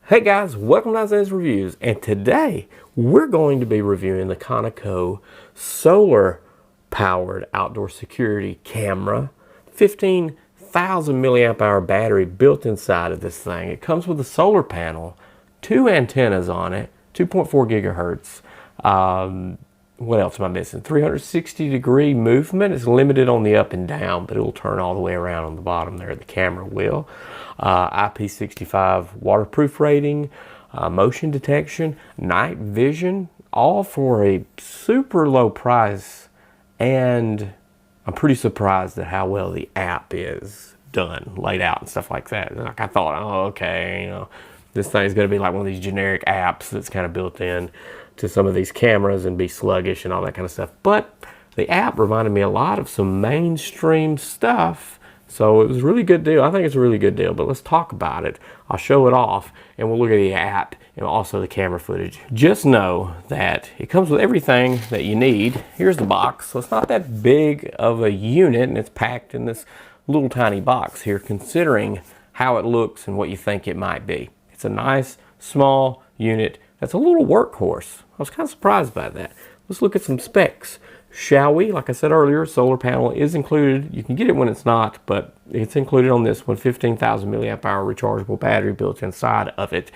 Hey guys, welcome to Isaiah's Reviews, and today we're going to be reviewing the Conico solar powered outdoor security camera. 15,000 milliamp hour battery built inside of this thing. It comes with a solar panel, two antennas on it, 2.4 gigahertz. What else am I missing? 360-degree movement. It's limited on the up and down, but it will turn all the way around on the bottom there. The camera will. IP65 waterproof rating, motion detection, night vision, all for a super low price. And I'm pretty surprised at how well the app is done, laid out and stuff like that. Like I thought, oh, okay, you know, this thing's going to be like one of these generic apps that's kind of built in to some of these cameras and be sluggish and all that kind of stuff. But the app reminded me a lot of some mainstream stuff. So it was a really good deal. I think it's a really good deal, but let's talk about it. I'll show it off and we'll look at the app and also the camera footage. Just know that it comes with everything that you need. Here's the box. So it's not that big of a unit and it's packed in this little tiny box here, considering how it looks and what you think it might be. It's a nice small unit that's a little workhorse. I was kind of surprised by that. Let's look at some specs, shall we? Like I said earlier, solar panel is included. You can get it when it's not, but it's included on this one. 15,000 milliamp hour rechargeable battery built inside of it.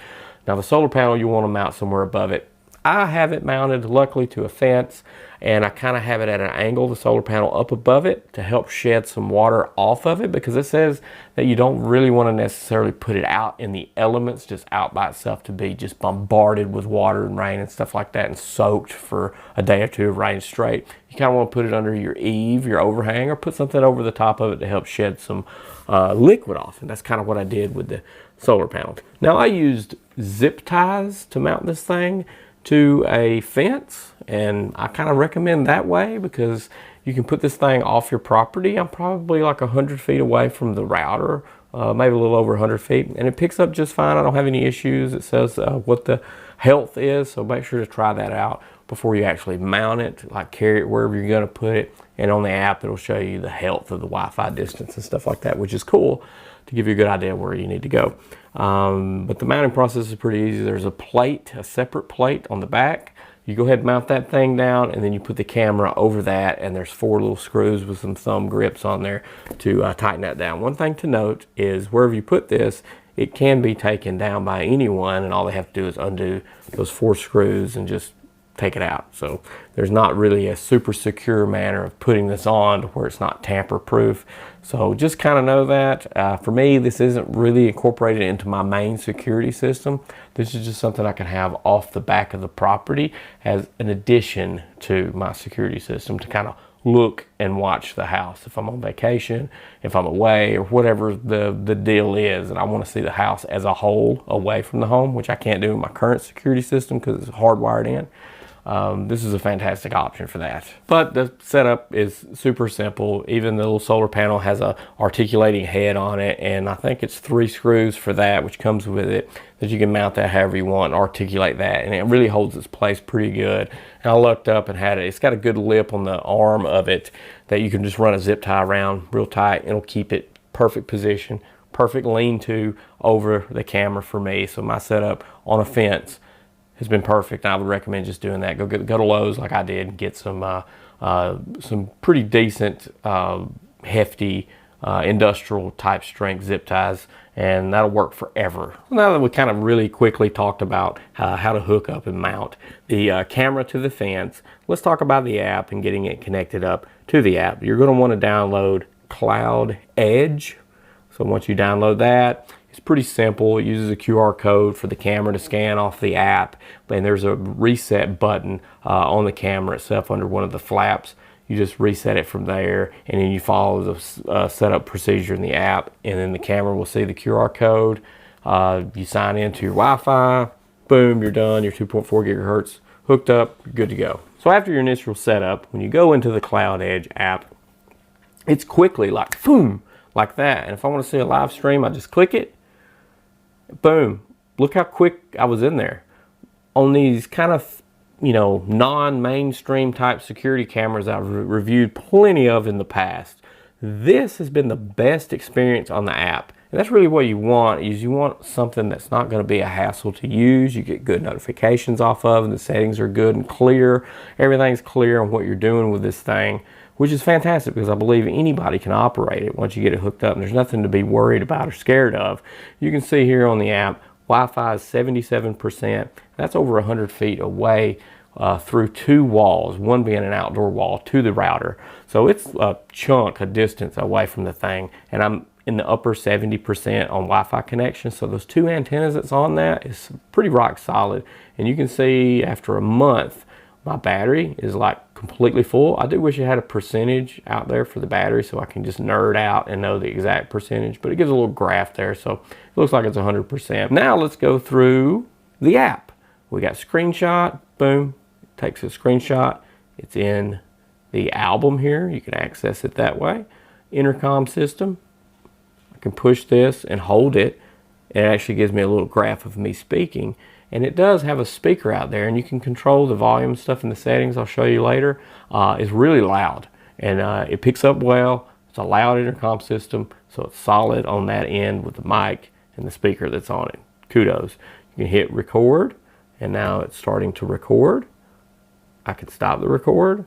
Now the solar panel, you want to mount somewhere above it. I have it mounted luckily to a fence, and I kind of have it at an angle, the solar panel up above it, to help shed some water off of it, because it says that you don't really want to necessarily put it out in the elements, just out by itself, to be just bombarded with water and rain and stuff like that and soaked for a day or two of rain straight. You kind of want to put it under your eave, your overhang, or put something over the top of it to help shed some liquid off, and that's kind of what I did with the solar panel. Now I used zip ties to mount this thing to a fence, and I kind of recommend that way because you can put this thing off your property. I'm probably like 100 feet away from the router, maybe a little over 100 feet, and it picks up just fine. I don't have any issues. It says what the health is, so make sure to try that out before you actually mount it, like carry it wherever you're going to put it, and on the app it'll show you the health of the Wi-Fi distance and stuff like that, which is cool to give you a good idea where you need to go. But the mounting process is pretty easy. There's a plate, a separate plate on the back. You go ahead and mount that thing down, and then you put the camera over that, and there's 4 little screws with some thumb grips on there to tighten that down. One thing to note is wherever you put this, it can be taken down by anyone, and all they have to do is undo those 4 screws and just take it out. So there's not really a super secure manner of putting this on to where it's not tamper proof. So just kind of know that. For me, this isn't really incorporated into my main security system. This is just something I can have off the back of the property as an addition to my security system to kind of look and watch the house if I'm on vacation, if I'm away, or whatever the deal is, and I want to see the house as a whole away from the home, which I can't do in my current security system because it's hardwired in. This is a fantastic option for that. But the setup is super simple. Even the little solar panel has a articulating head on it, and I think it's 3 screws for that, which comes with it, that you can mount that however you want and articulate that, and it really holds its place pretty good. And I looked up and had it. It's got a good lip on the arm of it that you can just run a zip tie around real tight. It'll keep it perfect position, perfect lean-to over the camera for me. So my setup on a fence has been perfect. I would recommend just doing that. Go to Lowe's like I did and get some pretty decent, hefty, industrial type strength zip ties, and that'll work forever. Now that we kind of really quickly talked about how to hook up and mount the camera to the fence, let's talk about the app and getting it connected up to the app. You're going to want to download Cloud Edge. So once you download that, it's pretty simple. It uses a QR code for the camera to scan off the app, and there's a reset button on the camera itself under one of the flaps. You just reset it from there, and then you follow the setup procedure in the app, and then the camera will see the QR code. You sign into your Wi-Fi, boom, you're done. You're 2.4 gigahertz hooked up, you're good to go. So after your initial setup, when you go into the Cloud Edge app, it's quickly like boom, like that. And if I want to see a live stream, I just click it. Boom. Look how quick I was in there. On these kind of, you know, non-mainstream type security cameras I've reviewed plenty of in the past, this has been the best experience on the app And that's really what you want, is you want something that's not going to be a hassle to use. You get good notifications off of, and the settings are good and clear. Everything's clear on what you're doing with this thing, which is fantastic because I believe anybody can operate it once you get it hooked up, and there's nothing to be worried about or scared of. You can see here on the app, Wi-Fi is 77%. That's over 100 feet away through 2 walls, one being an outdoor wall, to the router. So it's a chunk, a distance away from the thing, and I'm in the upper 70% on Wi-Fi connection. So those 2 antennas that's on that is pretty rock solid. And you can see after a month, my battery is like completely full. I do wish it had a percentage out there for the battery so I can just nerd out and know the exact percentage, but it gives a little graph there, so it looks like it's 100%. Now let's go through the app. We got screenshot, boom, takes a screenshot. It's in the album here. You can access it that way. Intercom system. I can push this and hold it. It actually gives me a little graph of me speaking. And it does have a speaker out there, and you can control the volume stuff in the settings. I'll show you later. It's really loud, and it picks up well. It's a loud intercom system, so it's solid on that end with the mic and the speaker that's on it. Kudos. You can hit record, and now it's starting to record. I can stop the record,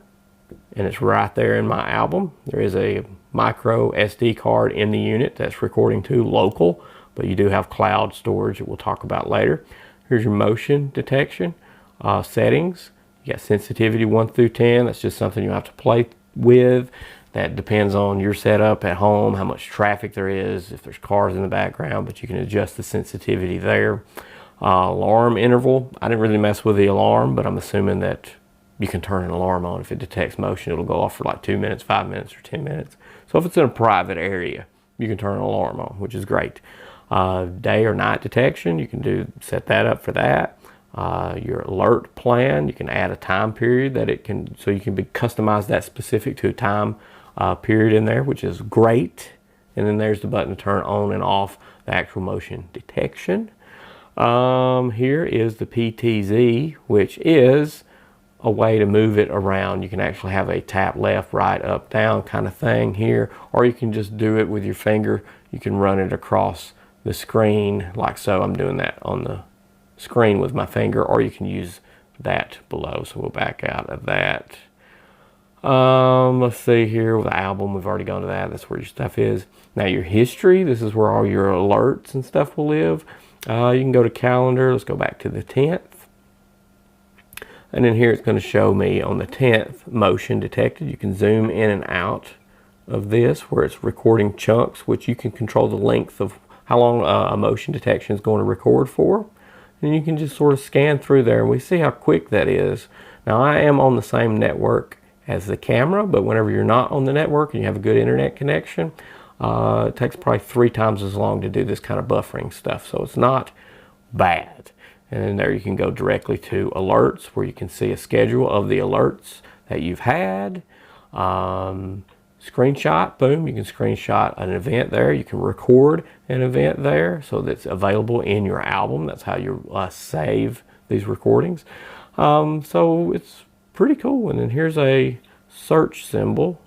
and it's right there in my album. There is a micro SD card in the unit that's recording to local, but you do have cloud storage that we'll talk about later. Here's your motion detection settings. You got sensitivity 1 through 10. That's just something you have to play with. That depends on your setup at home, how much traffic there is, if there's cars in the background, but you can adjust the sensitivity there. Alarm interval. I didn't really mess with the alarm, but I'm assuming that you can turn an alarm on. If it detects motion, it'll go off for like 2 minutes, 5 minutes, or 10 minutes. So if it's in a private area, you can turn an alarm on, which is great. Day or night detection, you can set that up for that. Your alert plan, you can add a time period that it can, so you can customize that specific to a time period in there, which is great. And then there's the button to turn on and off the actual motion detection. Here is the PTZ, which is a way to move it around. You can actually have a tap left, right, up, down kind of thing here, or you can just do it with your finger. You can run it across the screen like so. I'm doing that on the screen with my finger, or you can use that below. So we'll back out of that. Let's see here with the album, we've already gone to that. That's where your stuff is. Now your history, this is where all your alerts and stuff will live. You can go to calendar. Let's go back to the 10th. And then here it's going to show me on the 10th motion detected. You can zoom in and out of this where it's recording chunks, which you can control the length of how long a motion detection is going to record for. And you can just sort of scan through there, and we see how quick that is. Now I am on the same network as the camera, but whenever you're not on the network and you have a good internet connection, it takes probably 3 times as long to do this kind of buffering stuff. So it's not bad. And then there you can go directly to alerts, where you can see a schedule of the alerts that you've had. Screenshot, boom, you can screenshot an event there. You can record an event there, so that's available in your album. That's how you save these recordings. So it's pretty cool. And then here's a search symbol,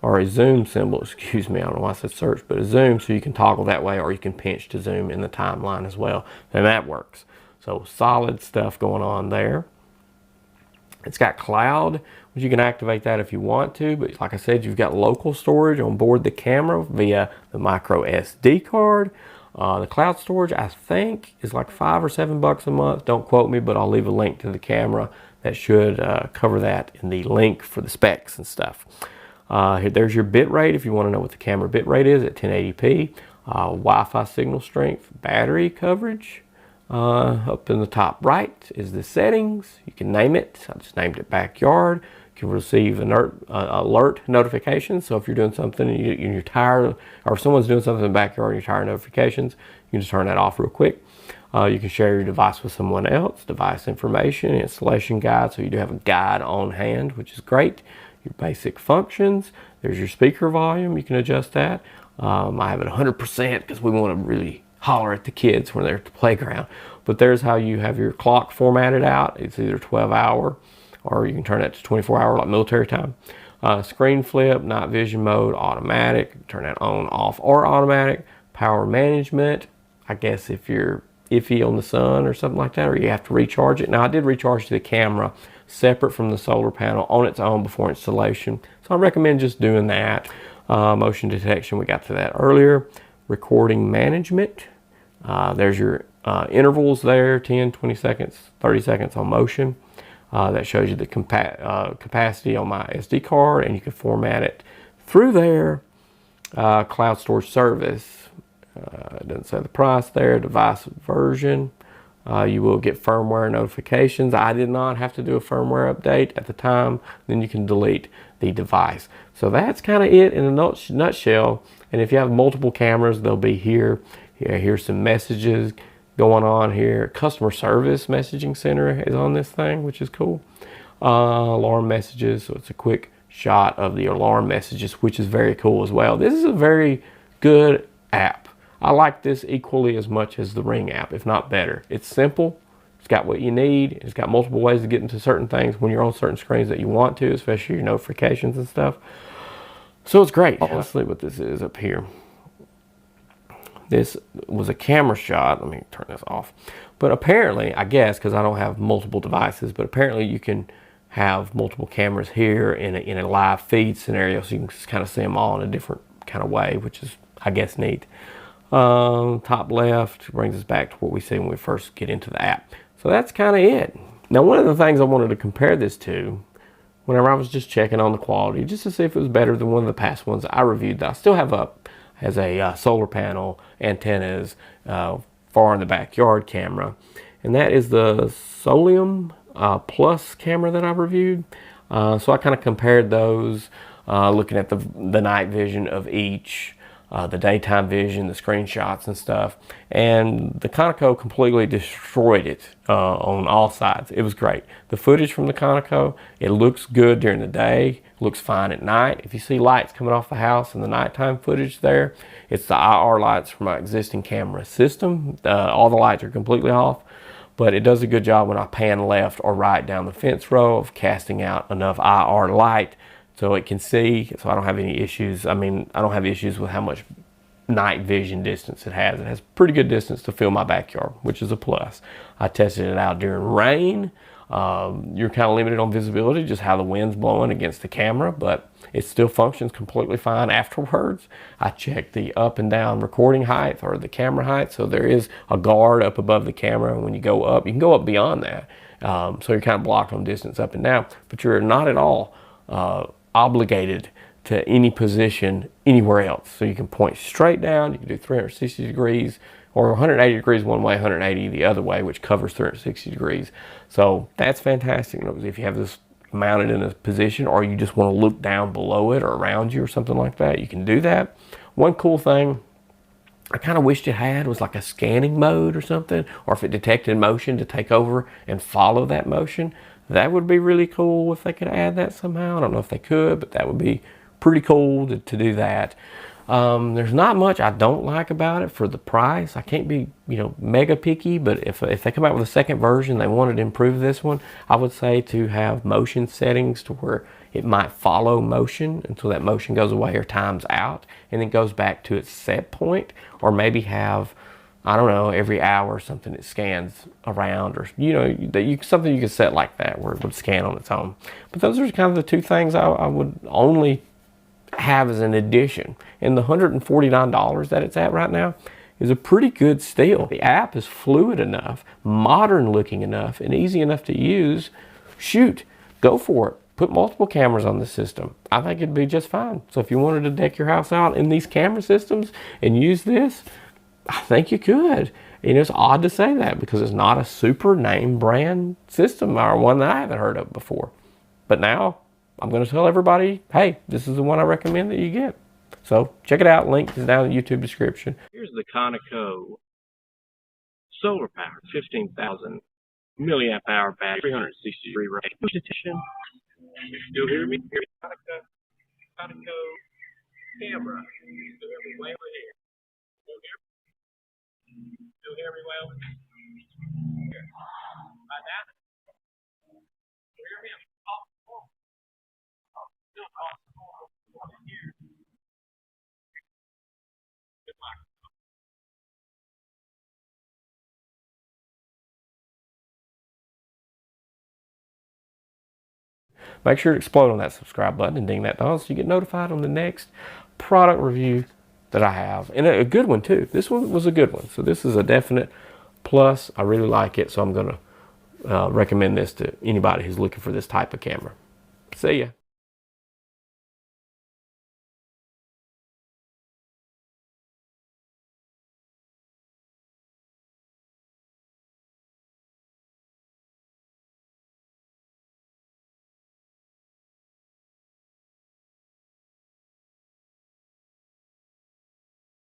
or a zoom symbol, excuse me. I don't know why I said search, but a zoom, so you can toggle that way, or you can pinch to zoom in the timeline as well. And that works. So solid stuff going on there. It's got cloud, which you can activate that if you want to, but like I said, you've got local storage on board the camera via the micro SD card. The cloud storage, I think, is like $5 or $7 a month. Don't quote me, but I'll leave a link to the camera that should cover that in the link for the specs and stuff. There's your bit rate if you want to know what the camera bit rate is at 1080p. Wi-Fi signal strength, battery coverage. Up in the top right is the settings. You can name it. I just named it backyard. You can receive alert notifications. So if you're doing something and you're tired, or if someone's doing something in the backyard and you're tired of notifications, you can just turn that off real quick. You can share your device with someone else. Device information, installation guide. So you do have a guide on hand, which is great. Your basic functions. There's your speaker volume. You can adjust that. I have it 100% because we want to really holler at the kids when they're at the playground. But there's how you have your clock formatted out. It's either 12-hour, or you can turn it to 24-hour like military time. Screen flip, night vision mode, automatic. Turn that on, off, or automatic. Power management, I guess if you're iffy on the sun or something like that, or you have to recharge it. Now I did recharge the camera separate from the solar panel on its own before installation, so I recommend just doing that. Motion detection, we got to that earlier. Recording management, there's your intervals there, 10, 20 seconds, 30 seconds on motion. That shows you the capacity on my SD card, and you can format it through there. Cloud storage service, it doesn't say the price there. Device version, you will get firmware notifications. I did not have to do a firmware update at the time. Then you can delete the device. So that's kind of it in a nutshell. And if you have multiple cameras, they'll be here. Here's some messages going on here. Customer service messaging center is on this thing, which is cool. Alarm messages, so it's a quick shot of the alarm messages, which is very cool as well. This is a very good app. I like this equally as much as the Ring app, if not better. It's simple. It's got what you need. It's got multiple ways to get into certain things when you're on certain screens that you want to, especially your notifications and stuff. So it's great. Let's see what this is up here. This was a camera shot. Let me turn this off. But apparently, I guess, because I don't have multiple devices, but apparently you can have multiple cameras here in a live feed scenario, so you can just kind of see them all in a different kind of way, which is, I guess, neat. Top left brings us back to what we see when we first get into the app. So that's kind of it. Now, one of the things I wanted to compare this to, whenever I was just checking on the quality, just to see if it was better than one of the past ones I reviewed that I still have up as a solar panel, antennas, far in the backyard camera, and that is the Solium Plus camera that I reviewed. So I kind of compared those, looking at the night vision of each, the daytime vision, the screenshots and stuff, and the Conico completely destroyed it on all sides. It was great. The footage from the Conico, it looks good during the day, looks fine at night. If you see lights coming off the house in the nighttime footage there, it's the IR lights from my existing camera system. All the lights are completely off, but it does a good job when I pan left or right down the fence row of casting out enough IR light so it can see, so I don't have any issues. I mean, I don't have issues with how much night vision distance it has. It has pretty good distance to fill my backyard, which is a plus. I tested it out during rain. You're kind of limited on visibility, just how the wind's blowing against the camera, but it still functions completely fine afterwards. I checked the up and down recording height or the camera height, so there is a guard up above the camera, and when you go up, you can go up beyond that. So you're kind of blocked on distance up and down, but you're not at all obligated to any position anywhere else. So you can point straight down, you can do 360 degrees, or 180 degrees one way, 180 the other way, which covers 360 degrees. So that's fantastic. If you have this mounted in a position, or you just want to look down below it or around you or something like that, you can do that. One cool thing I kind of wished it had was like a scanning mode or something, or if it detected motion to take over and follow that motion. That would be really cool if they could add that somehow. I don't know if they could, but that would be pretty cool to do that. There's not much I don't like about it for the price. I can't be, mega picky, but if they come out with a second version, they wanted to improve this one, I would say to have motion settings to where it might follow motion until that motion goes away or times out and then goes back to its set point, or maybe have, I don't know, every hour or something it scans around, or something you could set like that where it would scan on its own. But those are kind of the two things I would only have as an addition. And the $149 that it's at right now is a pretty good steal. The app is fluid enough, modern looking enough, and easy enough to use. Shoot, go for it. Put multiple cameras on the system. I think it'd be just fine. So if you wanted to deck your house out in these camera systems and use this, I think you could. And it's odd to say that because it's not a super name brand system or one that I haven't heard of before. But now I'm going to tell everybody, hey, this is the one I recommend that you get. So check it out. Link is down in the YouTube description. Here's the Conico solar power, 15,000 milliamp hour battery, 360 degree range. Push attention. You still hear me? Here's Conico camera. You still hear me way over here? Still hear me? Still hear me way over here? Right now? Still hear me? Still off. Here. make sure to explode on that subscribe button and ding that bell so you get notified on the next product review that I have. And a good one too. This one was a good one. So this is a definite plus. I really like it. So I'm going to recommend this to anybody who's looking for this type of camera. See ya.